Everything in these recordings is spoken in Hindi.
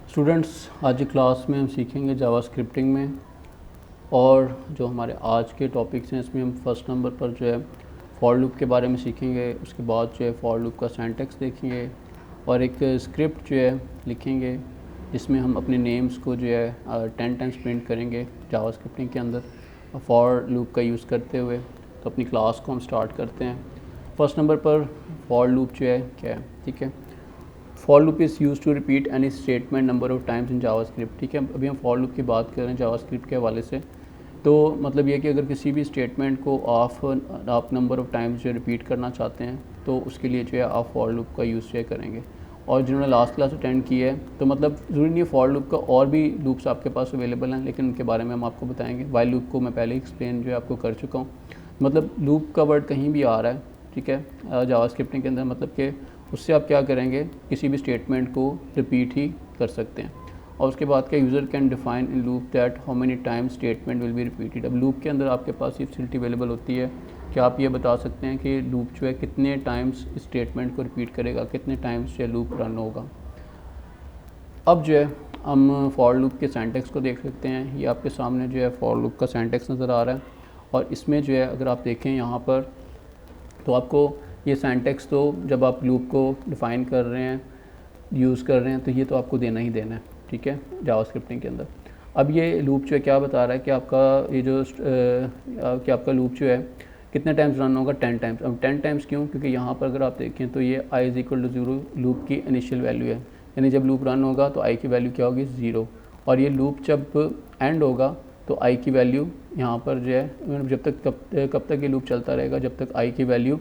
स्टूडेंट्स, आज की क्लास में हम सीखेंगे जावा स्क्रिप्टिंग में। और जो हमारे आज के टॉपिक्स हैं इसमें हम फर्स्ट नंबर पर जो है फॉर लूप के बारे में सीखेंगे। उसके बाद जो है फॉर लूप का सिंटैक्स देखेंगे और एक स्क्रिप्ट जो है लिखेंगे जिसमें हम अपने नेम्स को जो है 10 टाइम्स प्रिंट करेंगे जावा स्क्रिप्टिंग के अंदर फॉर लूप का यूज़ करते हुए। तो अपनी क्लास को हम स्टार्ट करते हैं। फर्स्ट नंबर पर फॉर लूप जो है क्या है, ठीक है। For loop is use to repeat any statement number of times in JavaScript, ठीक है। अभी हम फॉर लूप की बात कर रहे हैं जावास्क्रिप्ट के हवाले से। तो मतलब ये कि अगर किसी भी स्टेटमेंट को आप नंबर ऑफ टाइम्स जो रिपीट करना चाहते हैं तो उसके लिए जो है आप फॉर लूप का यूज़ जो करेंगे। और जिन्होंने लास्ट क्लास अटेंड की है तो मतलब ज़रूरी नहीं है फॉर लूप का, और भी लूप्स आपके पास अवेलेबल हैं, लेकिन उनके बारे में हम आपको बताएंगे। वाइल लूप को मैं पहले ही एक्सप्लेन जो है आपको कर चुका हूँ। मतलब लूप का वर्ड कहीं भी आ रहा है, ठीक है, जावास्क्रिप्टिंग के अंदर, मतलब कि उससे आप क्या करेंगे, किसी भी स्टेटमेंट को रिपीट ही कर सकते हैं। और उसके बाद क्या, user can define in loop that how many times statement will be repeated. अब लूप के अंदर आपके पास ये फैसिलिटी अवेलेबल होती है कि आप ये बता सकते हैं कि लूप जो है कितने टाइम्स स्टेटमेंट को रिपीट करेगा, कितने टाइम्स जो है लूप रन होगा। अब जो है हम फॉर लूप के सिंटैक्स को देख सकते हैं। ये आपके सामने जो है फॉर लूप का सिंटैक्स नज़र आ रहा है और इसमें जो है अगर आप देखें यहाँ पर तो आपको ये सिंटैक्स तो जब आप लूप को डिफ़ाइन कर रहे हैं, यूज़ कर रहे हैं, तो ये तो आपको देना ही देना है, ठीक है, जावास्क्रिप्टिंग के अंदर। अब ये लूप जो है क्या बता रहा है कि आपका ये जो कि आपका लूप जो है कितने टाइम्स रन होगा, 10 टाइम्स। अब 10 टाइम्स क्यों, क्योंकि यहाँ पर अगर आप देखें तो ये i is equal to 0 loop की इनिशियल वैल्यू है। यानी जब लूप रन होगा तो i की वैल्यू क्या होगी, 0। और ये लूप जब एंड होगा तो i की वैल्यू यहाँ पर जो है जब तक कब तक ये लूप चलता रहेगा, जब तक i की वैल्यू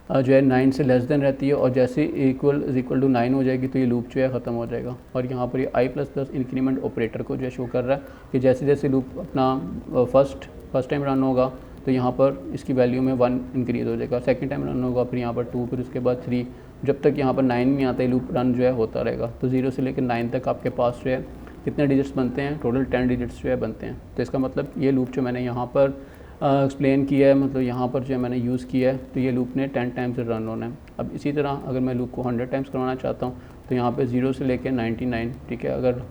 जो है 9 से लेस देन रहती है। और जैसे इक्वल टू 9 हो जाएगी तो ये लूप जो है ख़त्म हो जाएगा। और यहाँ पर ये i plus plus increment operator को जो है शो कर रहा है कि जैसे जैसे लूप अपना फर्स्ट टाइम रन होगा तो यहाँ पर इसकी वैल्यू में 1 इंक्रीज़ हो जाएगा, सेकंड टाइम रन होगा, फिर यहाँ पर 2, फिर उसके बाद 3, जब तक यहाँ पर 9 नहीं आता है लूप रन जो है होता रहेगा। तो 0 से लेकर 9 तक आपके पास जो है कितने डिजिट्स बनते हैं, टोटल 10 डिजिट्स जो है बनते हैं। तो इसका मतलब ये लूप जो मैंने यहाँ पर एक्सप्लेन किया है, मतलब यहाँ पर जो मैंने यूज़ किया है, तो ये लूप ने 10 टाइम्स रन होना है। अब इसी तरह अगर मैं लूप को 100 टाइम्स करवाना चाहता हूँ तो यहाँ पे 0 से लेके 99, ठीक है। अगर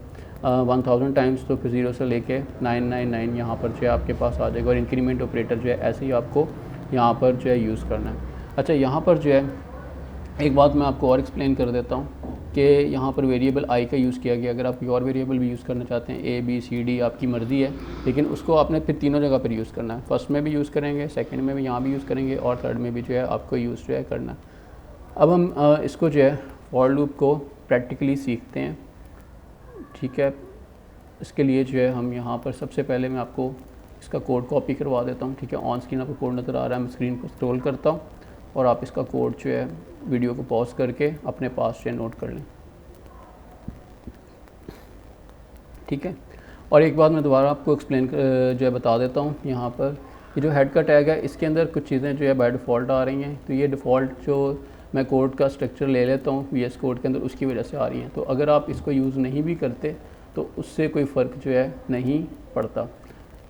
1000 टाइम्स तो फिर 0 से लेके 999 यहाँ पर जो है आपके पास आ जाएगा। और इंक्रीमेंट ऑपरेटर जो है ऐसे ही आपको यहाँ पर जो है यूज़ करना है। अच्छा, यहाँ पर जो है एक बात मैं आपको और एक्सप्लेन कर देता हूँ कि यहाँ पर वेरिएबल i का यूज़ किया गया। अगर आप कोई और वेरिएबल भी यूज़ करना चाहते हैं, a b c d आपकी मर्ज़ी है, लेकिन उसको आपने फिर तीनों जगह पर यूज़ करना है। फर्स्ट में भी यूज़ करेंगे, सेकंड में भी यहाँ भी यूज़ करेंगे, और थर्ड में भी जो है आपको यूज़ जो है करना है। अब हम इसको जो है फॉर लूप को प्रैक्टिकली सीखते हैं, ठीक है। इसके लिए जो है हम यहाँ पर सबसे पहले मैं आपको इसका कोड कॉपी करवा देता हूँ, ठीक है। ऑन स्क्रीन आपको कोड नज़र आ रहा है, मैं स्क्रीन को स्क्रॉल करता हूँ और आप इसका कोड जो है वीडियो को पॉज करके अपने पास जो है नोट कर लें, ठीक है। और एक बात मैं दोबारा आपको एक्सप्लेन जो है बता देता हूँ। यहाँ पर ये जो हेड का टैग है इसके अंदर कुछ चीज़ें जो है बाय डिफ़ॉल्ट आ रही हैं। तो ये डिफ़ॉल्ट जो मैं कोड का स्ट्रक्चर ले लेता हूँ VS कोड के अंदर, उसकी वजह से आ रही हैं। तो अगर आप इसको यूज़ नहीं भी करते तो उससे कोई फ़र्क जो है नहीं पड़ता,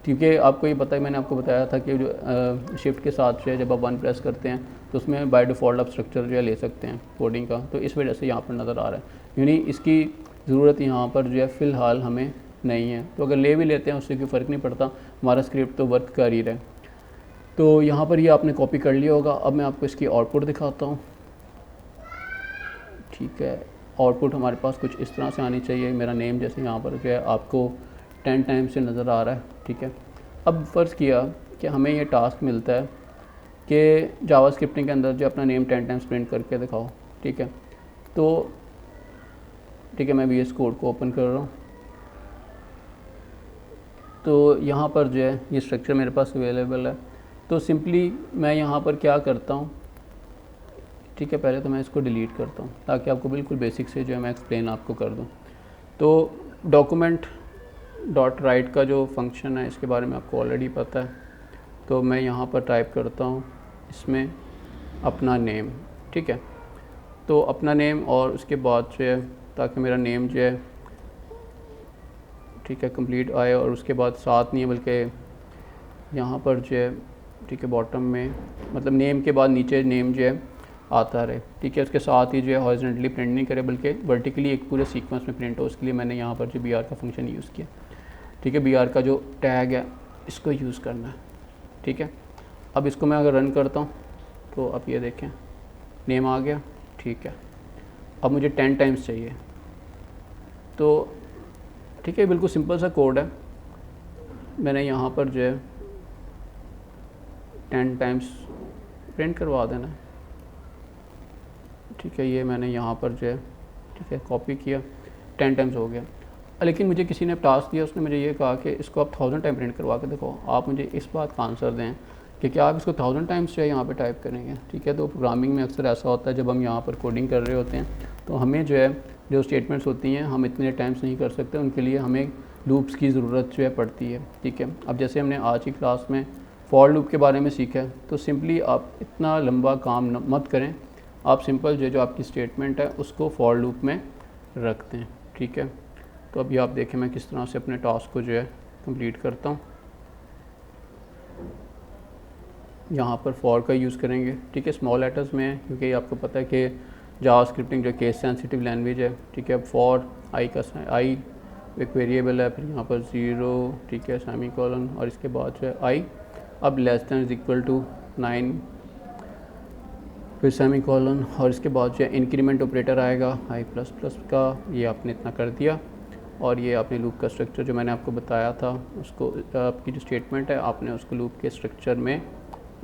क्योंकि आपको ये पता है, मैंने आपको बताया था कि जो शिफ्ट के साथ जो है जब आप 1 प्रेस करते हैं तो उसमें बाय डिफ़ॉल्ट आप स्ट्रक्चर जो है ले सकते हैं कोडिंग का। तो इस वजह से यहाँ पर नज़र आ रहा है, यानी इसकी ज़रूरत यहाँ पर जो है फ़िलहाल हमें नहीं है। तो अगर ले भी लेते हैं उससे कोई फ़र्क नहीं पड़ता, हमारा स्क्रिप्ट तो वर्क कर ही रहा है। तो यहाँ पर ये आपने कॉपी कर लिया होगा। अब मैं आपको इसकी आउटपुट दिखाता हूँ, ठीक है। आउटपुट हमारे पास कुछ इस तरह से आनी चाहिए। मेरा नेम जैसे यहाँ पर जो है आपको 10 टाइम से नज़र आ रहा है, ठीक है। अब फ़र्ज़ किया कि हमें ये टास्क मिलता है कि जावा स्क्रिप्टिंग के अंदर जो अपना नेम 10 टाइम्स प्रिंट करके दिखाओ, ठीक है। तो ठीक है, मैं VS कोड को ओपन कर रहा हूँ। तो यहाँ पर जो है ये स्ट्रक्चर मेरे पास अवेलेबल है। तो सिंपली मैं यहाँ पर क्या करता हूँ, ठीक है, पहले तो मैं इसको डिलीट करता हूँ ताकि आपको बिल्कुल बेसिक से जो है मैं एक्सप्लेन आपको कर दूँ। तो डॉक्यूमेंट डॉट राइट का जो फंक्शन है इसके बारे में आपको ऑलरेडी पता है। तो मैं यहाँ पर टाइप करता हूँ इसमें अपना नेम, ठीक है। तो अपना नेम और उसके बाद जो है, ताकि मेरा नेम जो है ठीक है कंप्लीट आए, और उसके बाद साथ नहीं है बल्कि यहाँ पर जो है, ठीक है, बॉटम में, मतलब नेम के बाद नीचे नेम जो है आता रहे, ठीक है। उसके साथ ही जो है हॉरिजॉन्टली प्रिंट नहीं करे बल्कि वर्टिकली एक पूरे सीक्वेंस में प्रिंट हो, उसके लिए मैंने यहाँ पर जो BR का फंक्शन यूज़ किया, ठीक है। BR का जो टैग है इसको यूज़ करना है, ठीक है। अब इसको मैं अगर रन करता हूँ तो अब ये देखें नेम आ गया, ठीक है। अब मुझे 10 टाइम्स चाहिए, तो ठीक है बिल्कुल सिंपल सा कोड है। मैंने यहाँ पर जो है 10 टाइम्स प्रिंट करवा देना, ठीक है। ये मैंने यहाँ पर जो है ठीक है कॉपी किया, 10 टाइम्स हो गया। लेकिन मुझे किसी ने टास्क दिया, उसने मुझे ये कहा कि इसको आप 1000 टाइम प्रिंट करवा के देखो। आप मुझे इस बात का आंसर दें कि क्या आप इसको 1000 टाइम्स जो है यहाँ पे टाइप करेंगे, ठीक है। तो प्रोग्रामिंग में अक्सर ऐसा होता है जब हम यहाँ पर कोडिंग कर रहे होते हैं तो हमें जो है जो स्टेटमेंट्स होती हैं हम इतने टाइम्स नहीं कर सकते, उनके लिए हमें लूप्स की ज़रूरत जो है पड़ती है, ठीक है। अब जैसे हमने आज की क्लास में फॉर लूप के बारे में सीखा है, तो सिंपली आप इतना लंबा काम मत करें, आप सिंपल जो आपकी स्टेटमेंट है उसको फॉर लूप में रख दें, ठीक है। तो अभी आप देखें मैं किस तरह से अपने टास्क को जो है कंप्लीट करता हूँ। यहाँ पर फॉर का यूज़ करेंगे, ठीक है, स्मॉल लेटर्स में है क्योंकि आपको पता है कि जावास्क्रिप्टिंग जो केस सेंसिटिव लैंग्वेज है, ठीक है। फॉर आई एक वेरिएबल है, फिर यहाँ पर 0, ठीक है, सेमीकोलन, और इसके बाद जो है आई अब less than is equal to 9, फिर सेमीकोलन, और इसके बाद जो है इंक्रीमेंट ऑपरेटर आएगा आई प्लस प्लस का। ये आपने इतना कर दिया और ये आपने लूप का स्ट्रक्चर जो मैंने आपको बताया था उसको आपकी जो स्टेटमेंट है आपने उसको लूप के स्ट्रक्चर में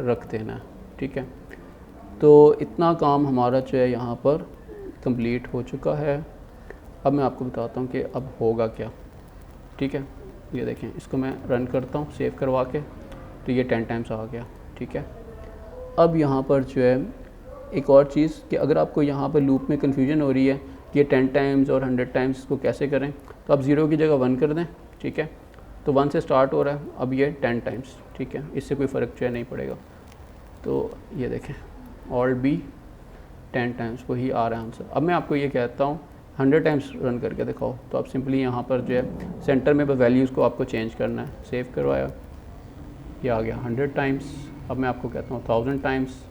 रख देना है, ठीक है। तो इतना काम हमारा जो है यहाँ पर कंप्लीट हो चुका है। अब मैं आपको बताता हूँ कि अब होगा क्या, ठीक है। ये देखें इसको मैं रन करता हूँ सेव करवा के, तो ये 10 टाइम्स आ गया, ठीक है। अब यहाँ पर जो है एक और चीज़ कि अगर आपको यहाँ पर लूप में कन्फ्यूजन हो रही है कि ये 10 टाइम्स और 100 टाइम्स को कैसे करें, तो आप 0 की जगह 1 कर दें, ठीक है। तो 1 से स्टार्ट हो रहा है, अब ये 10 टाइम्स, ठीक है, इससे कोई फ़र्क जो है नहीं पड़ेगा। तो ये देखें ऑल बी 10 टाइम्स को ही आ रहा है आंसर। अब मैं आपको ये कहता हूँ 100 टाइम्स रन करके दिखाओ, तो आप सिंपली यहाँ पर जो है सेंटर में वैल्यूज़ को आपको चेंज करना है, सेव करवाया, ये आ गया 100 टाइम्स। अब मैं आपको कहता हूँ 1000 टाइम्स,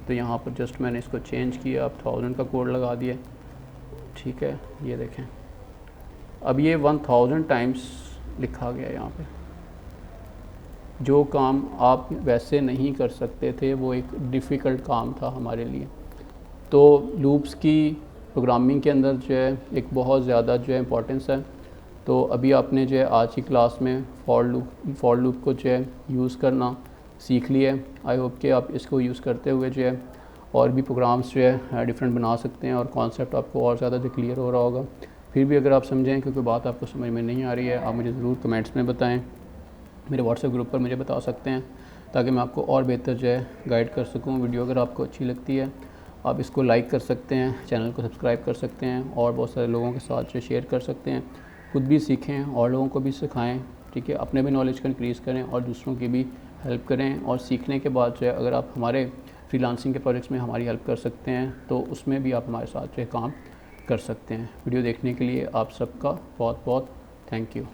तो यहाँ पर जस्ट मैंने इसको चेंज किया, अब 1000 का कोड लगा दिया, ठीक है। ये देखें अब ये 1000 टाइम्स लिखा गया यहाँ पे। जो काम आप वैसे नहीं कर सकते थे वो एक डिफ़िकल्ट काम था हमारे लिए। तो लूप्स की प्रोग्रामिंग के अंदर जो है एक बहुत ज़्यादा जो है इम्पोर्टेंस है। तो अभी आपने जो है आज की क्लास में फॉर लूप को जो है यूज़ करना सीख लिया है। आई होप कि आप इसको यूज़ करते हुए जो है और भी प्रोग्राम्स जो है डिफरेंट बना सकते हैं और कॉन्सेप्ट आपको और ज़्यादा जो क्लियर हो रहा होगा। फिर भी अगर आप समझें क्योंकि बात आपको समझ में नहीं आ रही है, आप मुझे ज़रूर कमेंट्स में बताएं, मेरे व्हाट्सएप ग्रुप पर मुझे बता सकते हैं ताकि मैं आपको और बेहतर जो है गाइड कर सकूँ। वीडियो अगर आपको अच्छी लगती है आप इसको लाइक कर सकते हैं, चैनल को सब्सक्राइब कर सकते हैं और बहुत सारे लोगों के साथ जो शेयर कर सकते हैं। खुद भी सीखें और लोगों को भी सिखाएं, ठीक है। अपने भी नॉलेज को इंक्रीज़ करें और दूसरों की भी हेल्प करें। और सीखने के बाद जो है अगर आप हमारे फ्रीलांसिंग के प्रोजेक्ट्स में हमारी हेल्प कर सकते हैं तो उसमें भी आप हमारे साथ जो है काम कर सकते हैं। वीडियो देखने के लिए आप सबका बहुत बहुत थैंक यू।